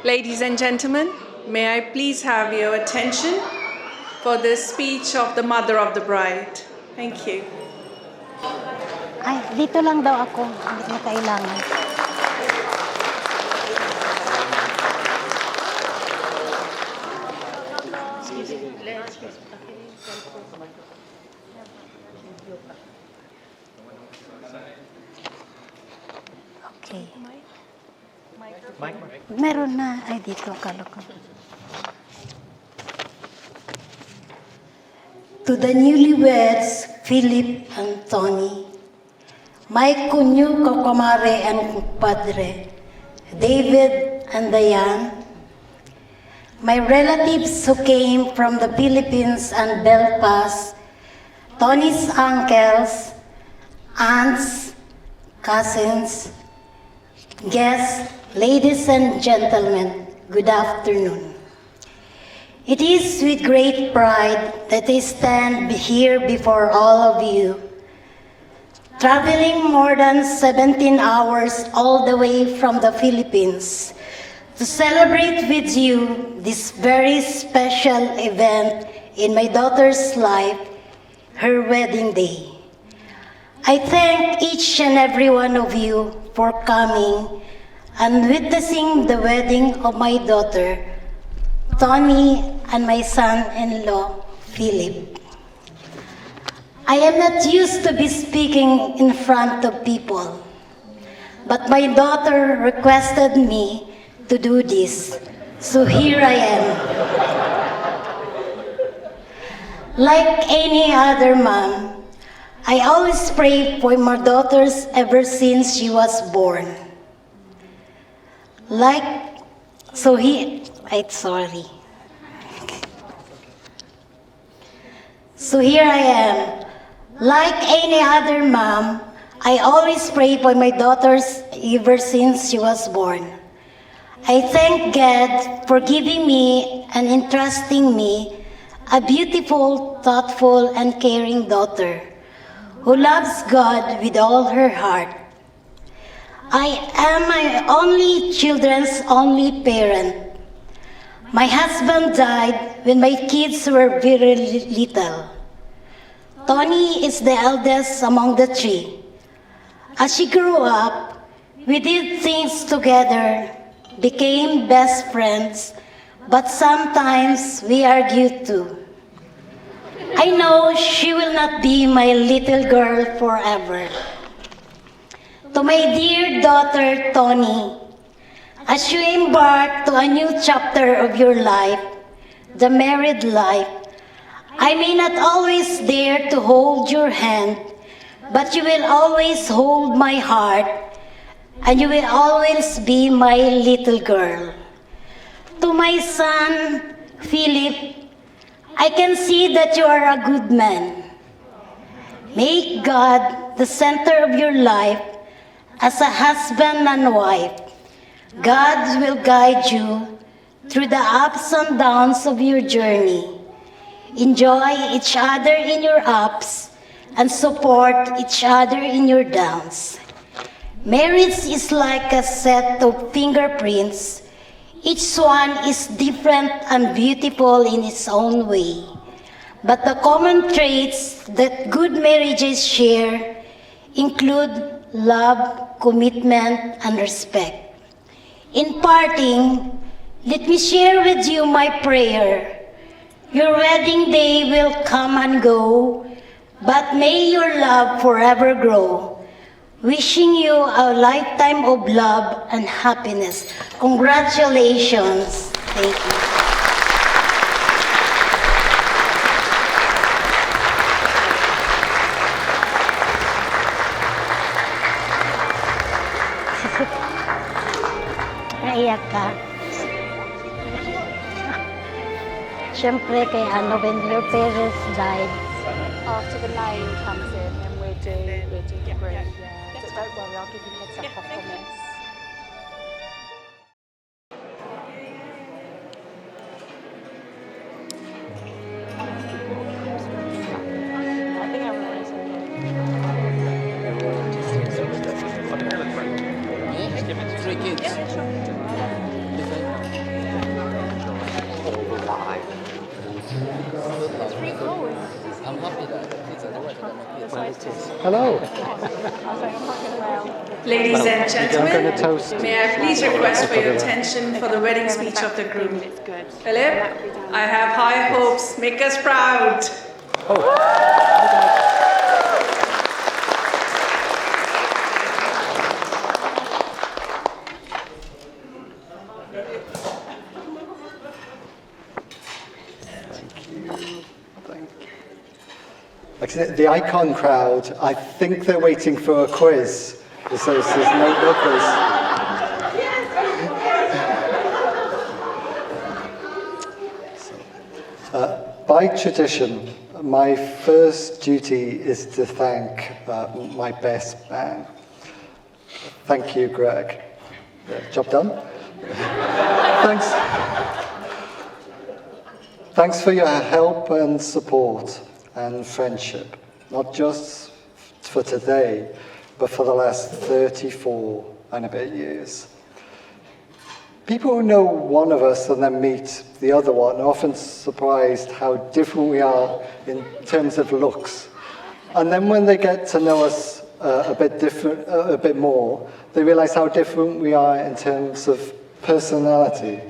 Ladies and gentlemen, may I please have your attention for the speech of the mother of the bride. Thank you. Ay, dito lang daw ako. Hindi na kailangan. Okay. Meron na. Ay, dito. Kala ko. To the newlyweds, Philip and Tony, my kunyo kakamare and padre, David and Diane, my relatives who came from the Philippines and Belfast, Tony's uncles, aunts, cousins, guests, ladies and gentlemen, good afternoon. It is with great pride that I stand here before all of you, traveling more than 17 hours all the way from the Philippines to celebrate with you this very special event in my daughter's life, her wedding day. I thank each and every one of you for coming and witnessing the wedding of my daughter, Tony, and my son-in-law, Philip. I am not used to be speaking in front of people, but my daughter requested me to do this, so here I am. Like any other mom, I always pray for my daughters ever since she was born. So here I am. Like any other mom, I always pray for my daughters ever since she was born. I thank God for giving me and entrusting me a beautiful, thoughtful, and caring daughter who loves God with all her heart. I am my only children's only parent. My husband died when my kids were very little. Tony is the eldest among the three. As she grew up, we did things together, became best friends, but sometimes we argued too. I know she will not be my little girl forever. To my dear daughter, Tony, as you embark to a new chapter of your life, the married life, I may not always dare to hold your hand, but you will always hold my heart, and you will always be my little girl. To my son, Philip, I can see that you are a good man. Make God the center of your life as a husband and wife. God will guide you through the ups and downs of your journey. Enjoy each other in your ups and support each other in your downs. Marriage is like a set of fingerprints. Each one is different and beautiful in its own way. But the common traits that good marriages share include love, commitment, and respect. In parting, let me share with you my prayer. Your wedding day will come and go, but may your love forever grow. Wishing you a lifetime of love and happiness. Congratulations. Thank you. Naiyak ka. Siyempre kay when your parents died. After the name comes in, and we'll do the group. Yeah. So don't worry, I'll give you heads up, I promise. I think I will raise it. Three kids. Yeah, sure. Hello. Ladies and I'm going to gentlemen, toast. may I please request for your attention for the wedding speech of the groom. Philip, I have high hopes. Make us proud. Actually, the icon crowd, I think they're waiting for a quiz. So there's no quiz. By tradition, my first duty is to thank my best man. Thank you, Greg. Job done? Thanks. Thanks for your help and support and friendship, not just for today, but for the last 34 and a bit years. People who know one of us and then meet the other one are often surprised how different we are in terms of looks. And then when they get to know us a bit more, they realize how different we are in terms of personality.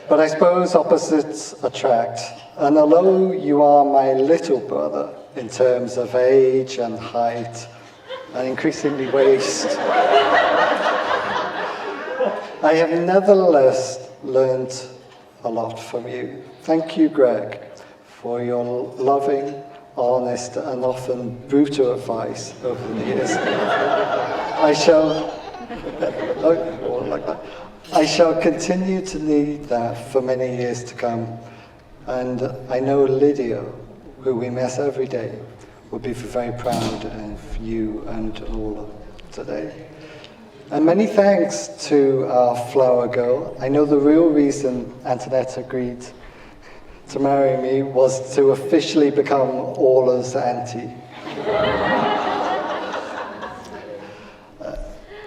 But I suppose opposites attract. And although you are my little brother in terms of age and height, and increasingly waist, I have nevertheless learned a lot from you. Thank you, Greg, for your loving, honest, and often brutal advice over the years. I shall continue to need that for many years to come. And I know Lydia, who we miss every day, will be very proud of you and all today. And many thanks to our flower girl. I know the real reason Antoinette agreed to marry me was to officially become Orla's auntie.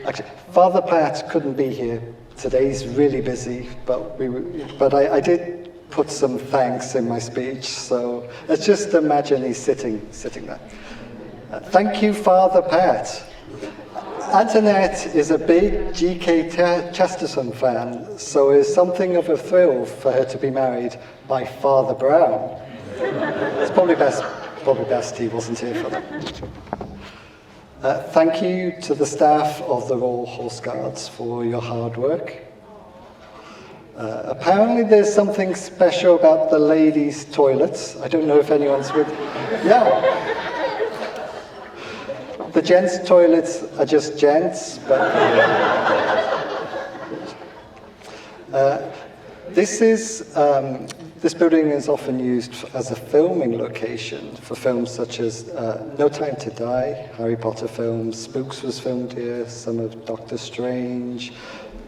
Actually, Father Pat couldn't be here. Today's really busy, but I did put some thanks in my speech, so let's just imagine he's sitting there. Thank you, Father Pat. Antoinette is a big G.K. Chesterton fan, so it's something of a thrill for her to be married by Father Brown. It's probably best he wasn't here for that. Thank you to the staff of the Royal Horse Guards for your hard work. Apparently there's something special about the ladies' toilets. I don't know if anyone's with... Yeah. The gents' toilets are just gents, but... This building is often used as a filming location for films such as No Time to Die, Harry Potter films, Spooks was filmed here, some of Doctor Strange.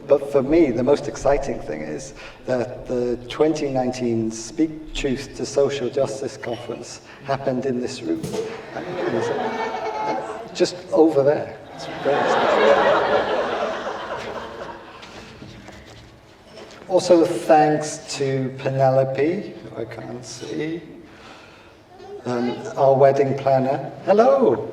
But for me, the most exciting thing is that the 2019 Speak Truth to Social Justice Conference happened in this room. Just over there. It's very exciting. Also, thanks to Penelope, who I can't see, our wedding planner. Hello!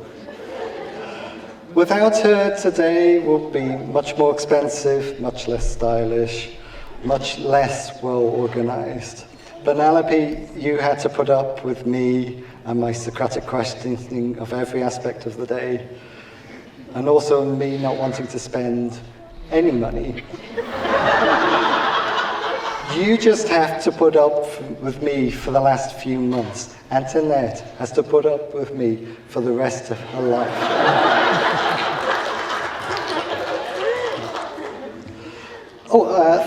Without her, today would be much more expensive, much less stylish, much less well-organized. Penelope, you had to put up with me and my Socratic questioning of every aspect of the day, and also me not wanting to spend any money. You just have to put up with me for the last few months. Antoinette has to put up with me for the rest of her life.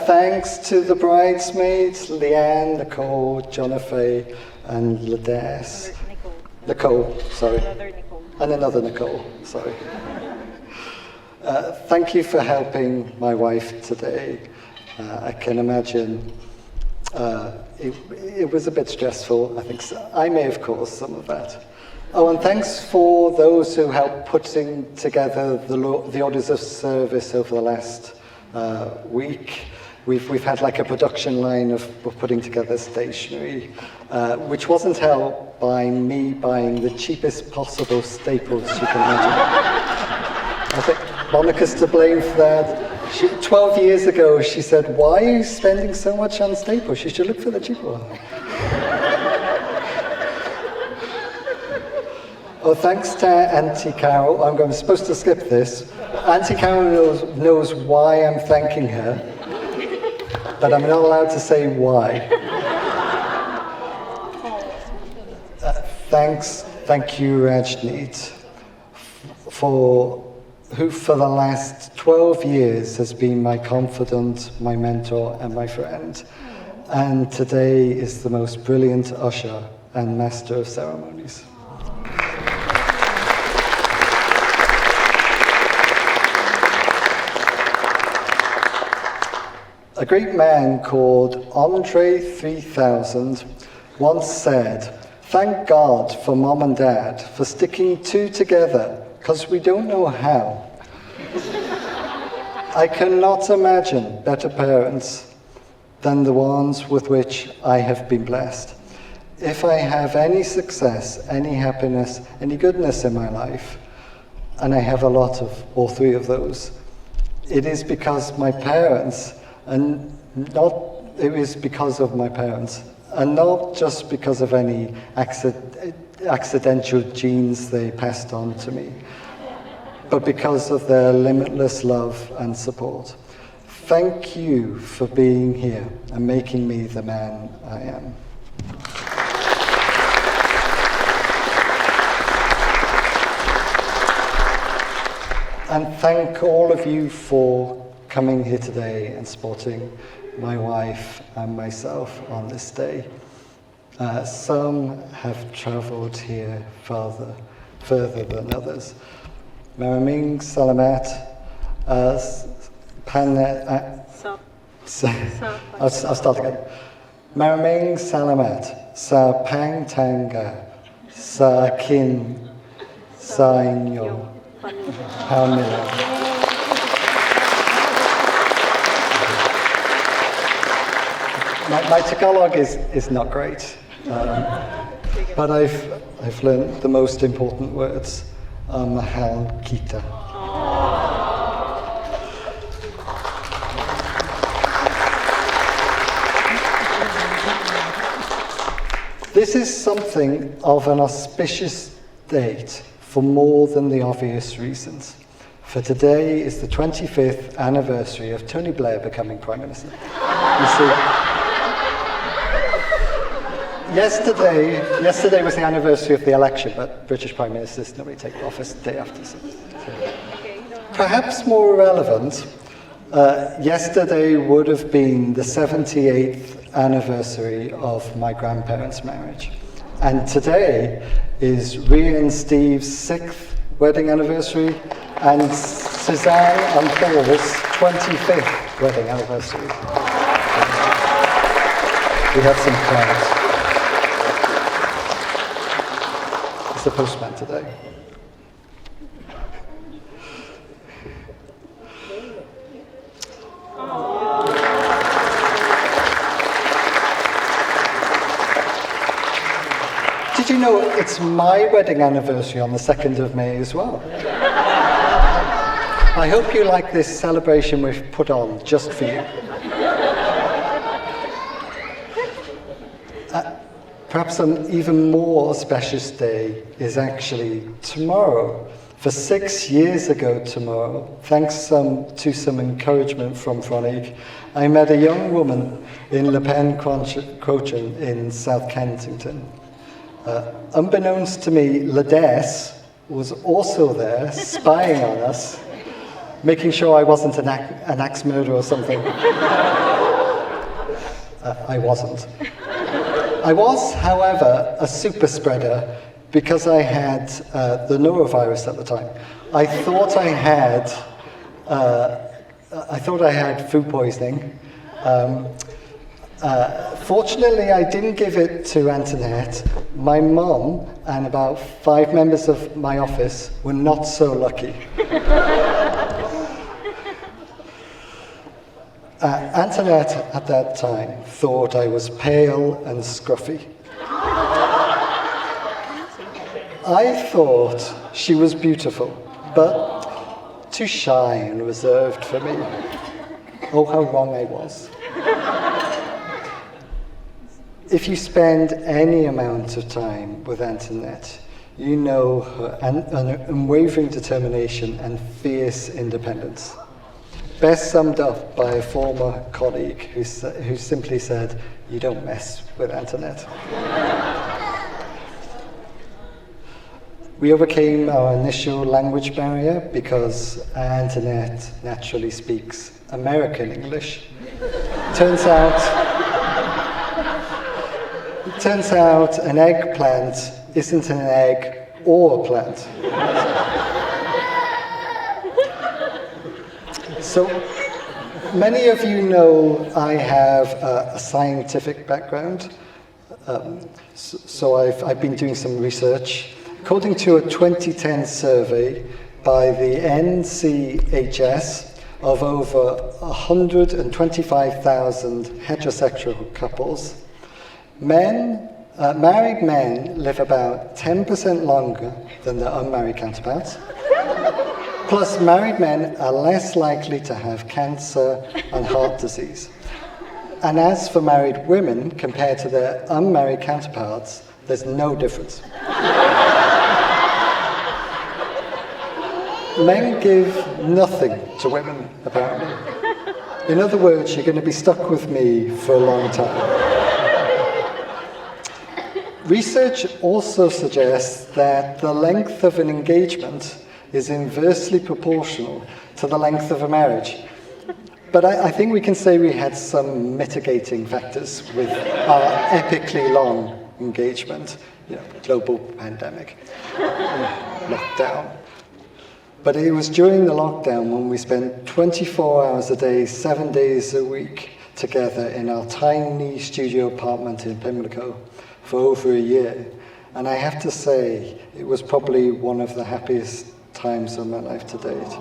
Thanks to the bridesmaids, Leanne, Nicole, Jonathan, and Lades. Nicole, sorry. And another Nicole, sorry. Thank you for helping my wife today. I can imagine it was a bit stressful. I think so. I may have caused some of that. Oh, and thanks for those who helped putting together the orders of service over the last week. We've had like a production line of putting together stationery, which wasn't helped by me buying the cheapest possible staples you can imagine. I think Monica's to blame for that. 12 years ago, she said, "Why are you spending so much on staples? You should look for the cheaper one." Oh, thanks to Auntie Carol. I'm supposed to skip this. Auntie Carol knows why I'm thanking her, but I'm not allowed to say why. Thank you, Rajneet, who for the last 12 years has been my confidant, my mentor, and my friend. And today is the most brilliant usher and master of ceremonies. A great man called Andre 3000 once said, "Thank God for Mom and Dad for sticking two together, because we don't know how." I cannot imagine better parents than the ones with which I have been blessed. If I have any success, any happiness, any goodness in my life, and I have a lot of all three of those, it is because my parents, it was because of my parents, and not just because of any accidental genes they passed on to me, but because of their limitless love and support. Thank you for being here and making me the man I am. And thank all of you for coming here today and supporting my wife and myself on this day. Some have travelled here further than others. Maraming Salamat, I'll start again. Maraming Salamat sa pangtanga sa akin sa inyo. Pamela. My Tagalog is not great, but I've learned the most important words. Mahal kita. This is something of an auspicious date for more than the obvious reasons. For today is the 25th anniversary of Tony Blair becoming Prime Minister. You see, yesterday was the anniversary of the election, but British Prime Ministers normally take office the day after. So. Perhaps more relevant, yesterday would have been the 78th anniversary of my grandparents' marriage. And today is Rhea and Steve's 6th wedding anniversary and Suzanne and Paul's 25th wedding anniversary. We have some crowds. It's the postman today. Did you know it's my wedding anniversary on the 2nd of May as well? I hope you like this celebration we've put on just for you. Perhaps an even more auspicious day is actually tomorrow. For 6 years ago tomorrow, thanks to some encouragement from Fronig, I met a young woman in Le Pen Crochan in South Kensington. Unbeknownst to me, Ladess was also there, spying on us, making sure I wasn't an axe murderer or something. I wasn't. I was, however, a super spreader because I had the norovirus at the time. I thought I had food poisoning. Fortunately, I didn't give it to Antoinette. My mum and about 5 members of my office were not so lucky. Antoinette at that time thought I was pale and scruffy. I thought she was beautiful, but too shy and reserved for me. Oh, how wrong I was. If you spend any amount of time with Antoinette, you know her unwavering determination and fierce independence. Best summed up by a former colleague who simply said, "You don't mess with Antoinette." We overcame our initial language barrier because Antoinette naturally speaks American English. Turns out an eggplant isn't an egg or a plant. So many of you know I have a scientific background, so I've been doing some research. According to a 2010 survey by the NCHS of over 125,000 heterosexual couples, married men live about 10% longer than their unmarried counterparts. Plus, married men are less likely to have cancer and heart disease. And as for married women, compared to their unmarried counterparts, there's no difference. Men give nothing to women, apparently. In other words, you're going to be stuck with me for a long time. Research also suggests that the length of an engagement is inversely proportional to the length of a marriage. But I think we can say we had some mitigating factors with our epically long engagement, global pandemic, lockdown. But it was during the lockdown when we spent 24 hours a day, 7 days a week together in our tiny studio apartment in Pimlico for over a year. And I have to say, it was probably one of the happiest times of my life to date,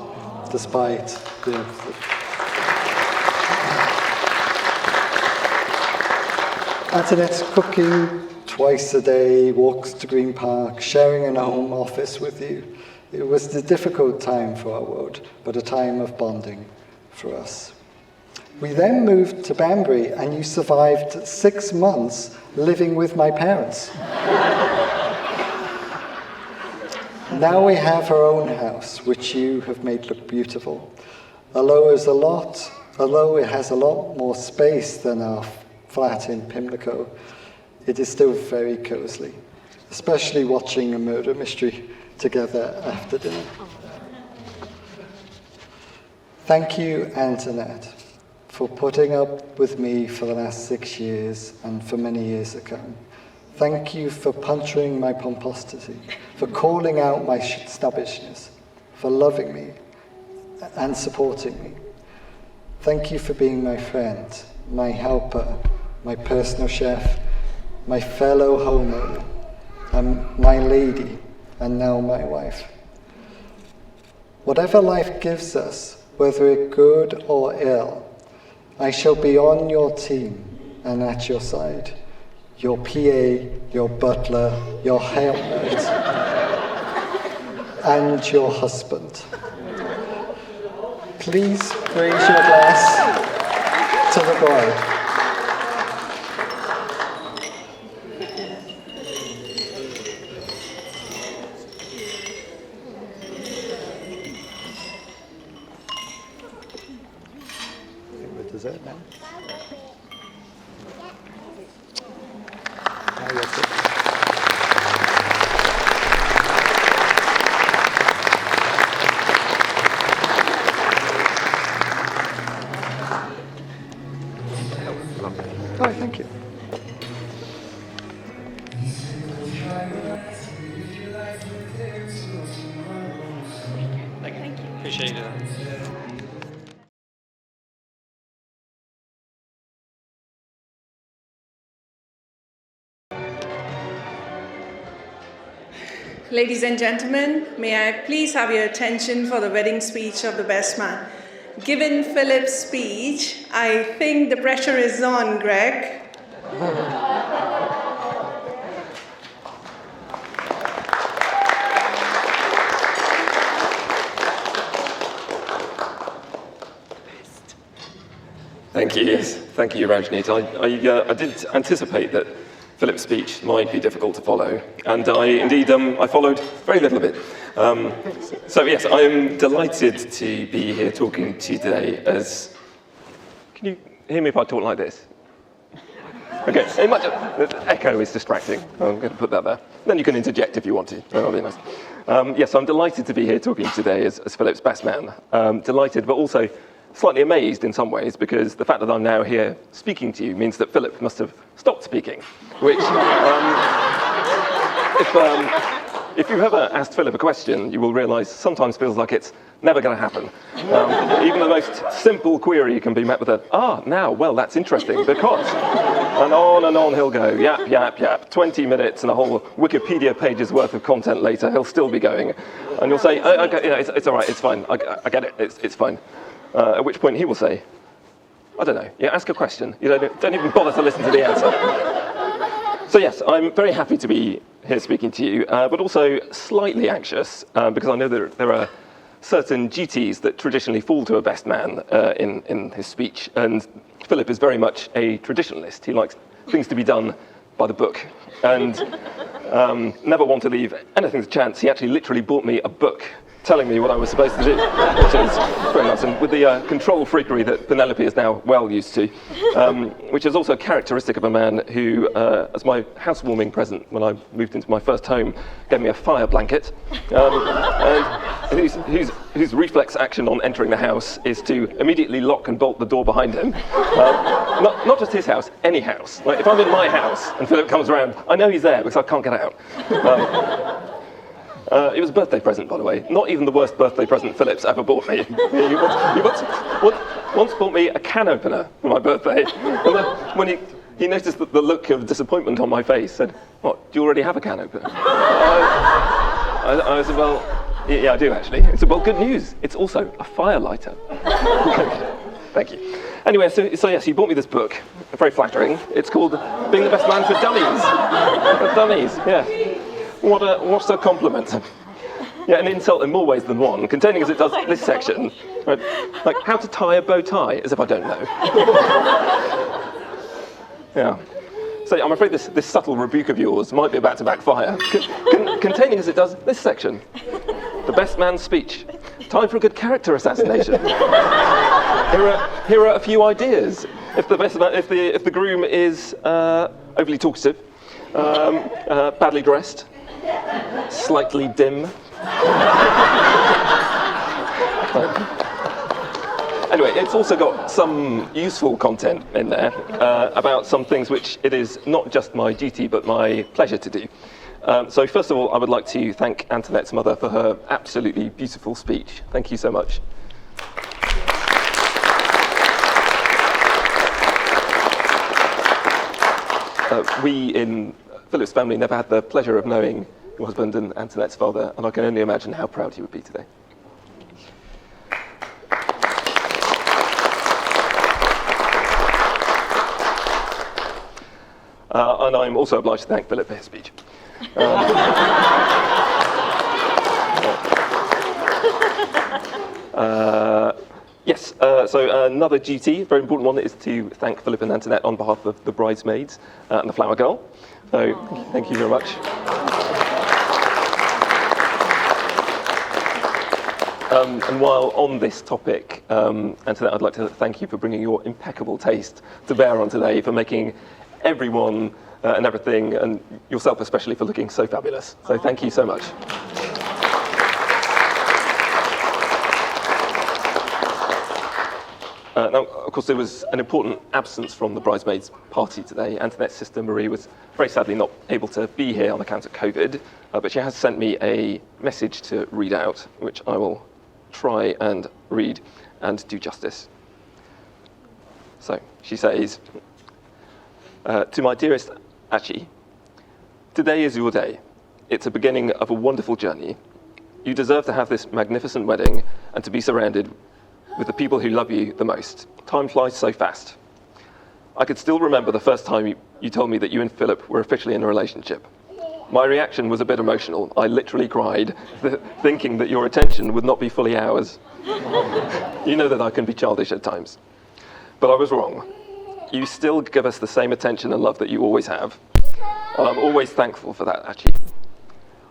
despite Antoinette's cooking twice a day, walks to Green Park, sharing an home office with you. It was a difficult time for our world, but a time of bonding for us. We then moved to Banbury, and you survived 6 months living with my parents. Now we have our own house, which you have made look beautiful. Although it has a lot more space than our flat in Pimlico, it is still very cosy, especially watching a murder mystery together after dinner. Thank you, Antoinette, for putting up with me for the last 6 years and for many years to come. Thank you for puncturing my pomposity, for calling out my snobbishness, for loving me and supporting me. Thank you for being my friend, my helper, my personal chef, my fellow homeowner, and my lady, and now my wife. Whatever life gives us, whether it good or ill, I shall be on your team and at your side. Your PA, your butler, your helpmate, and your husband. Please raise your glass to the bride. Dessert now. Oh, thank you. Thank you. Appreciate it. Ladies and gentlemen, may I please have your attention for the wedding speech of the best man. given Philip's speech, I think the pressure is on, Greg. Thank you. Yes, thank you, Rajneet. I did anticipate that Philip's speech might be difficult to follow, and I followed very little of it. So yes, I am delighted to be here talking to you today. Can you hear me if I talk like this? Okay, the echo is distracting. I'm going to put that there. Then you can interject if you want to. That'll be nice. Yes, I'm delighted to be here talking today as Philip's best man. Delighted, but also slightly amazed in some ways, because the fact that I'm now here speaking to you means that Philip must have stopped speaking, which, if you've ever asked Philip a question, you will realise sometimes feels like it's never going to happen. Even the most simple query can be met with well, that's interesting, because, and on he'll go, yap, 20 minutes and a whole Wikipedia page's worth of content later, he'll still be going. And you'll say, okay, it's all right, it's fine, I get it, it's fine. At which point he will say, I don't know, ask a question. You don't even bother to listen to the answer. So yes, I'm very happy to be here speaking to you, but also slightly anxious, because I know that there are certain duties that traditionally fall to a best man in his speech, and Philip is very much a traditionalist. He likes things to be done by the book, and never want to leave anything to chance. He actually literally bought me a book telling me what I was supposed to do, which is very nice, and with the control freakery that Penelope is now well used to, which is also characteristic of a man who, as my housewarming present when I moved into my first home, gave me a fire blanket, and whose reflex action on entering the house is to immediately lock and bolt the door behind him. Not just his house, any house. Like, if I'm in my house and Philip comes around, I know he's there because I can't get out. It was a birthday present, by the way. Not even the worst birthday present Philip's ever bought me. He once bought me a can opener for my birthday. And then when he noticed the look of disappointment on my face, said, "What, do you already have a can opener?" I said, well, yeah, I do actually. He said, well, good news. It's also a fire lighter. Thank you. Anyway, so yes, he bought me this book. Very flattering. It's called Being the Best Man for Dummies. For dummies, yeah. What a compliment. Yeah, an insult in more ways than one, containing as it does this section, right, like how to tie a bow tie, as if I don't know. Yeah. So I'm afraid this subtle rebuke of yours might be about to backfire, containing as it does this section, the best man's speech. Time for a good character assassination. Here are a few ideas. If the groom is overly talkative, badly dressed, slightly dim. Anyway, it's also got some useful content in there about some things which it is not just my duty but my pleasure to do. So first of all, I would like to thank Antoinette's mother for her absolutely beautiful speech. Thank you so much. We in Philip's family never had the pleasure of knowing your husband and Antoinette's father, and I can only imagine how proud he would be today. And I'm also obliged to thank Philip for his speech. Yes, so another duty, very important one, is to thank Philip and Antoinette on behalf of the bridesmaids and the flower girl. So thank you very much. And while on this topic, Antoinette, I'd like to thank you for bringing your impeccable taste to bear on today, for making everyone and everything, and yourself especially, for looking so fabulous. So thank you so much. Now, of course, there was an important absence from the bridesmaids' party today. Antoinette's sister Marie was very sadly not able to be here on account of COVID, but she has sent me a message to read out, which I will try and read and do justice. So, she says, to my dearest Achi, today is your day. It's a beginning of a wonderful journey. You deserve to have this magnificent wedding and to be surrounded with the people who love you the most. Time flies so fast. I could still remember the first time you told me that you and Philip were officially in a relationship. My reaction was a bit emotional. I literally cried, thinking that your attention would not be fully ours. You know that I can be childish at times. But I was wrong. You still give us the same attention and love that you always have. And I'm always thankful for that, actually.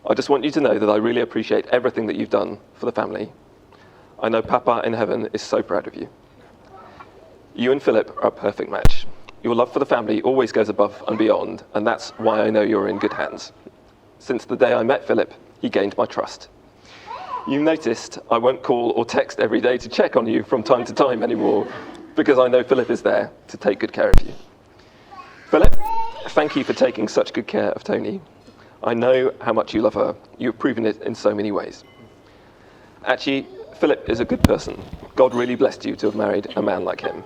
I just want you to know that I really appreciate everything that you've done for the family. I know Papa in heaven is so proud of you. You and Philip are a perfect match. Your love for the family always goes above and beyond, and that's why I know you're in good hands. Since the day I met Philip, he gained my trust. You noticed I won't call or text every day to check on you from time to time anymore, because I know Philip is there to take good care of you. Philip, thank you for taking such good care of Tony. I know how much you love her. You've proven it in so many ways. Actually, Philip is a good person. God really blessed you to have married a man like him.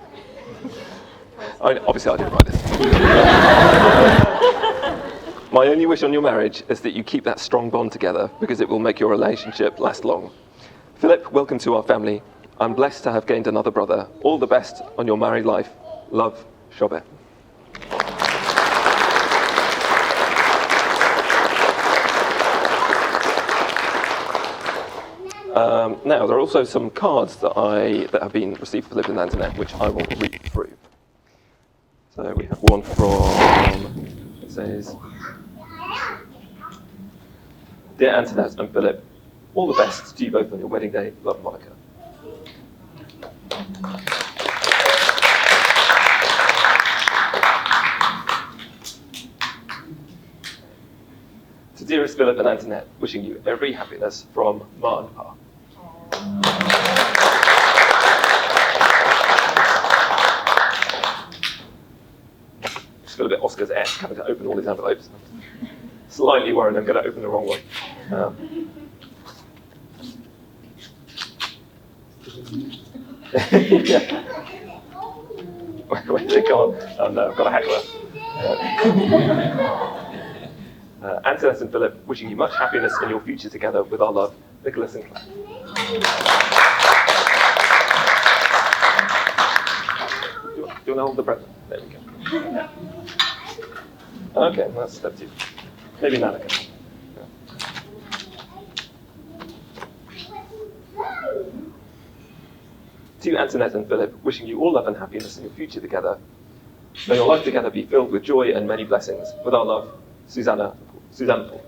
Obviously, I didn't write this. My only wish on your marriage is that you keep that strong bond together, because it will make your relationship last long. Philip, welcome to our family. I'm blessed to have gained another brother. All the best on your married life. Love, Shobet. Now, there are also some cards that have been received for Philip and Antoinette, which I will read through. So we have one from, it says, Dear Antoinette and Philip, all the best to you both on your wedding day. Love, Monica. To dearest Philip and Antoinette, wishing you every happiness from Ma and Pa. Just feel a bit Oscar's-esque having to open all these envelopes. Slightly worried I'm going to open the wrong one. Yeah. Where's it gone? Oh no, I've got a heckler. Antoinette and Philip, wishing you much happiness in your future together with our love, Nicholas and Claire. Do you want to hold the present? There we go. Okay, that's step 2. Maybe Monica. To Antoinette and Philip, wishing you all love and happiness in your future together. May your life together be filled with joy and many blessings. With our love, Susanna Paul.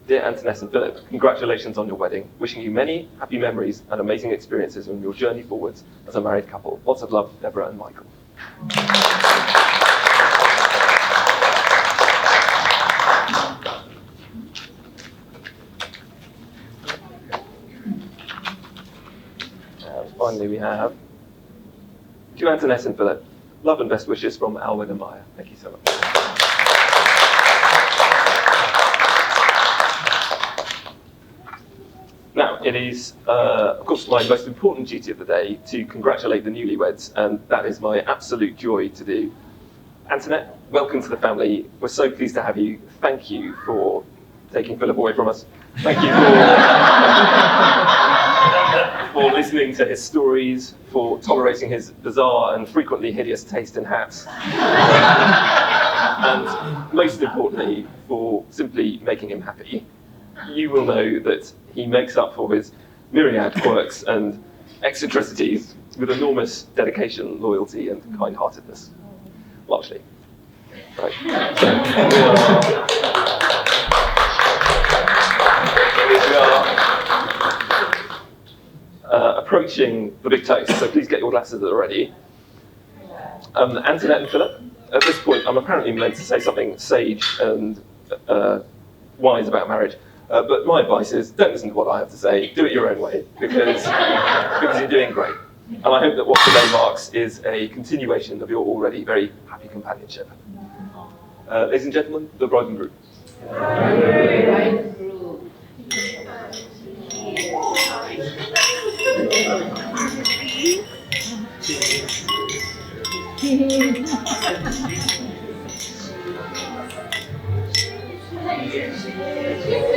Dear Antoinette and Philip, congratulations on your wedding. Wishing you many happy memories and amazing experiences on your journey forwards as a married couple. Lots of love, Deborah and Michael. Finally, we have to Antoinette and Philip. Love and best wishes from Alwyn and Maya. Thank you so much. Now, it is, of course, my most important duty of the day to congratulate the newlyweds, and that is my absolute joy to do. Antoinette, welcome to the family. We're so pleased to have you. Thank you for taking Philip away from us. Thank you for listening to his stories, for tolerating his bizarre and frequently hideous taste in hats, and most importantly, for simply making him happy. You will know that he makes up for his myriad quirks and eccentricities with enormous dedication, loyalty, and kind-heartedness, largely. Right. We are approaching the big toast, so please get your glasses ready. Antoinette and Philip, at this point, I'm apparently meant to say something sage and wise about marriage. But my advice is, don't listen to what I have to say, do it your own way, because you're doing great. And I hope that what today marks is a continuation of your already very happy companionship. Ladies and gentlemen, the bride and groom. Thank you.